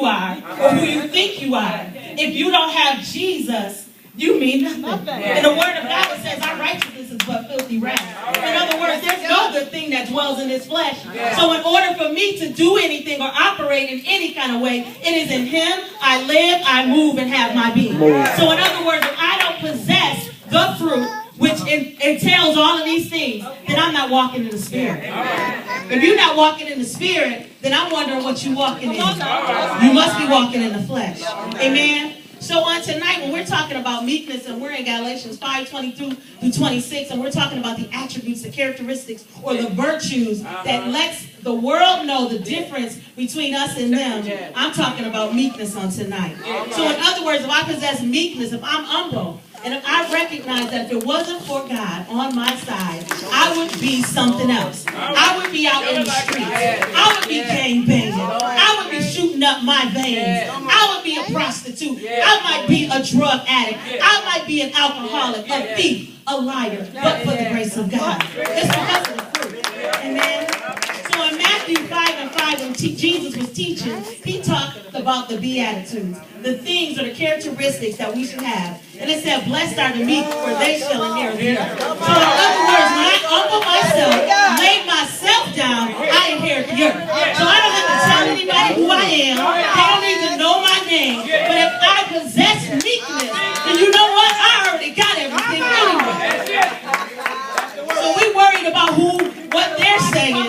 are or who you think you are. If you don't have Jesus, you mean nothing. And the word of God says our righteousness is but filthy rags. In other words, there's no good thing that dwells in this flesh. So in order for me to do anything or operate in any kind of way, it is in him I live, I move, and have my being. So in other words, if I don't possess the fruit, which entails all of these things, then I'm not walking in the Spirit. If you're not walking in the Spirit, then I'm wondering what you're walking in. You must be walking in the flesh. Amen? So on tonight, when we're talking about meekness, and we're in Galatians 5:22-26, and we're talking about the attributes, the characteristics, or the virtues that lets the world know the difference between us and them, I'm talking about meekness on tonight. So in other words, if I possess meekness, if I'm humble, and if I recognize that if it wasn't for God on my side, I would be something else. I would be out in the streets. I would be gangbanging. I would be shooting up my veins. I would be a prostitute. I might be a drug addict. I might be an alcoholic, a thief, a liar, but for the grace of God. It's because of the fruit. Amen. So in Matthew 5:5, when Jesus was teaching, he talked about the Beatitudes, the things or the characteristics that we should have. And it said, blessed are the meek, for they shall inherit the earth. So in other words, when I humble myself, lay myself down, I inherit the earth. So I don't have to tell anybody who I am. They don't need to know my name. But if I possess meekness, then you know what? I already got everything anyway. So we worried about what they're saying.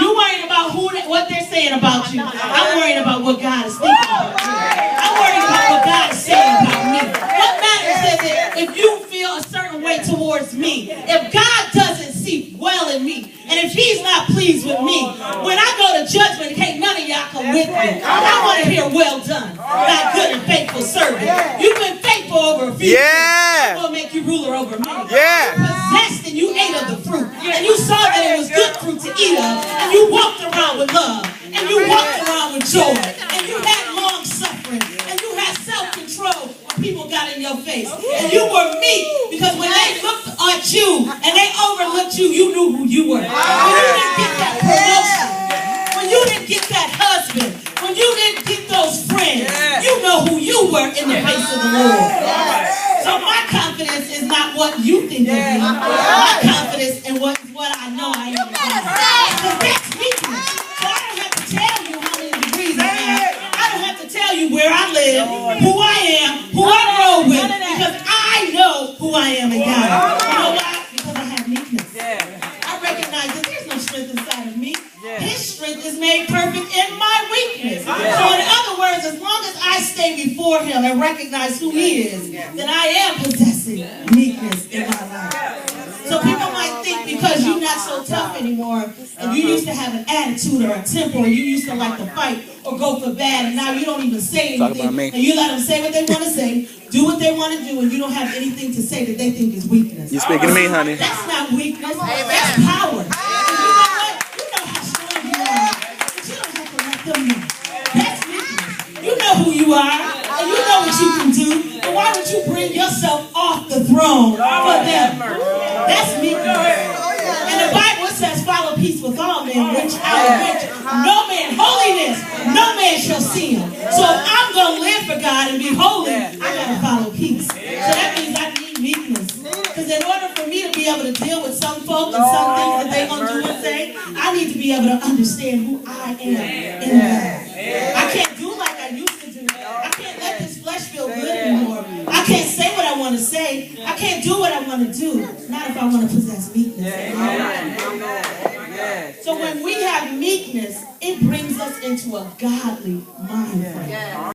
You worried about what they're saying about you. I'm worried about what God is thinking about you. I'm worried about what God is saying about me. What matters is if you feel a certain way towards me, if God doesn't see well in me, and if he's not pleased with me, when I go to judgment, hey, none of y'all come with me. I want to hear well done, thy good and faithful servant. You've been faithful over a few things. I'm going to make you ruler over many. You possessed and you ate of the fruit, and you saw that it was good fruit to eat of, and you walked around with love, and you walked around with joy, and you had long suffering, and you had self-control when people got in your face, and you were meek, because when they looked at you and they overlooked you, you knew who you were. When you didn't get that promotion, when you didn't get that husband, when you didn't get those friends, you know who you were in the face of the Lord. So my confidence is not what you think of me. My confidence in what I know I am. Because that's meekness. So I don't have to tell you how many degrees I have. I don't have to tell you where I live, who I am, who I roll with, because I know who I am in God. You know why? Because I have meekness. I recognize that there's no strength inside of me. His strength is made perfect in my weakness. So in other words, as long as I stay before him and recognize who he is, then I am possessing meekness in my life. So people might think because you're not so tough anymore, and you used to have an attitude or a temper, or you used to like to fight or go for bad, and now you don't even say anything, and you let them say what they want to say, do what they want to do, and you don't have anything to say that they think is weakness. You're speaking to me, honey. That's not weakness. That's power. That's meekness. You know who you are, and you know what you can do, and why would you bring yourself off the throne for them? That's meekness. And the Bible says, follow peace with all men, which no man, holiness, no man shall see him. So if I'm going to live for God and be holy, I got to follow peace. So that means I need meekness. Because in order for me to be able to deal with some folk and some things that they're going to do and say, I need to be able to understand who I am in God. I can't do like I used to do. I can't let this flesh feel good anymore. I can't say what I want to say. I can't do what I want to do. Not if I want to possess meekness. So when we have meekness, it brings us into a godly mind frame.